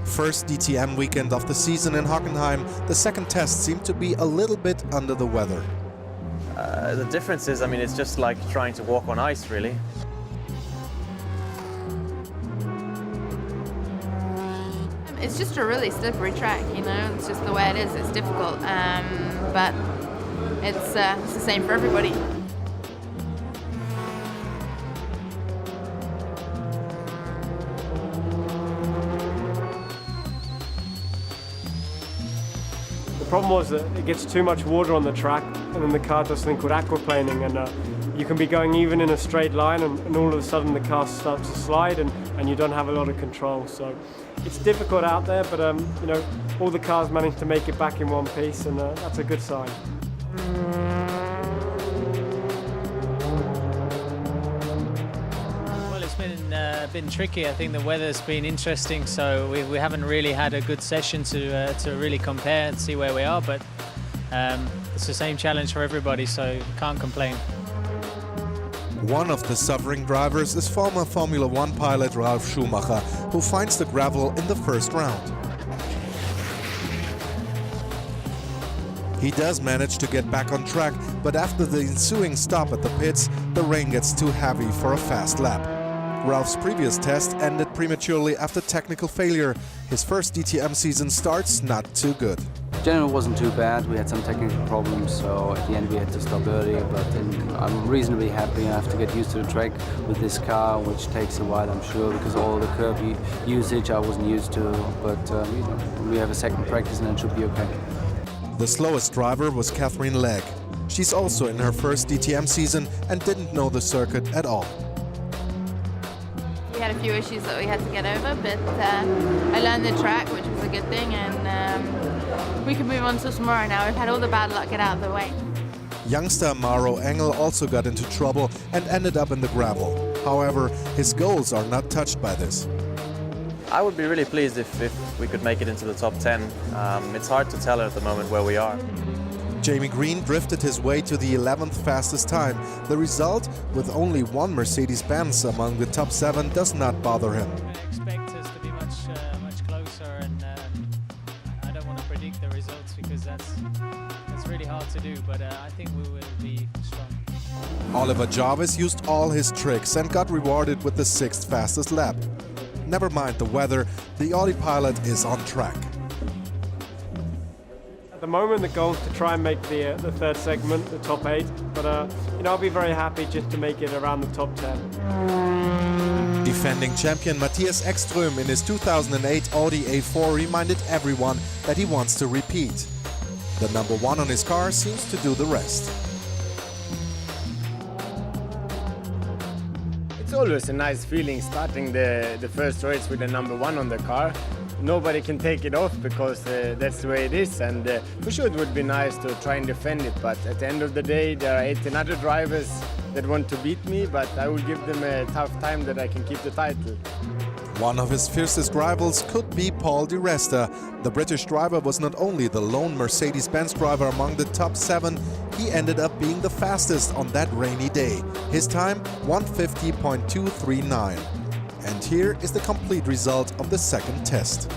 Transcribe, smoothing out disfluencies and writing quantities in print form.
First DTM weekend of the season in Hockenheim, the second test seemed to be a little bit under the weather. The difference is, it's just like trying to walk on ice, really. It's just a really slippery track, it's just the way it is. It's difficult, but it's the same for everybody. The problem was that it gets too much water on the track, and then the car does something called aquaplaning, and you can be going even in a straight line, and all of a sudden the car starts to slide, and you don't have a lot of control. So it's difficult out there, but all the cars managed to make it back in one piece, and that's a good sign. Well, it's been tricky. I think the weather's been interesting, so we haven't really had a good session to really compare and see where we are, but it's the same challenge for everybody, so can't complain. One of the suffering drivers is former Formula One pilot Ralf Schumacher, who finds the gravel in the first round. He does manage to get back on track, but after the ensuing stop at the pits, the rain gets too heavy for a fast lap. Ralph's previous test ended prematurely after technical failure. His first DTM season starts not too good. Generally, it wasn't too bad. We had some technical problems, so at the end we had to stop early, but I'm reasonably happy. I have to get used to the track with this car, which takes a while, I'm sure, because all the curb usage I wasn't used to, but we have a second practice and it should be okay. The slowest driver was Catherine Legg. She's also in her first DTM season and didn't know the circuit at all. We had a few issues that we had to get over, but I learned the track, which was a good thing, and we can move on to tomorrow now. We've had all the bad luck get out of the way. Youngster Maro Engel also got into trouble and ended up in the gravel. However, his goals are not touched by this. I would be really pleased if we could make it into the top 10. It's hard to tell at the moment where we are. Jamie Green drifted his way to the 11th fastest time. The result, with only one Mercedes-Benz among the top 7, does not bother him. I expect us to be much closer, and I don't want to predict the results because that's really hard to do, but I think we will be strong. Oliver Jarvis used all his tricks and got rewarded with the 6th fastest lap. Never mind the weather, the Audi pilot is on track. At the moment, the goal is to try and make the third segment, the top 8, but I'll be very happy just to make it around the top 10. Defending champion Matthias Ekström in his 2008 Audi A4 reminded everyone that he wants to repeat. The number 1 on his car seems to do the rest. It's always a nice feeling starting the first race with the number 1 on the car. Nobody can take it off because that's the way it is, and for sure it would be nice to try and defend it, but at the end of the day there are 18 other drivers that want to beat me, but I will give them a tough time that I can keep the title. One of his fiercest rivals could be Paul Di Resta. The British driver was not only the lone Mercedes-Benz driver among the top 7, he ended up being the fastest on that rainy day. His time, 1:50.239. And here is the complete result of the second test.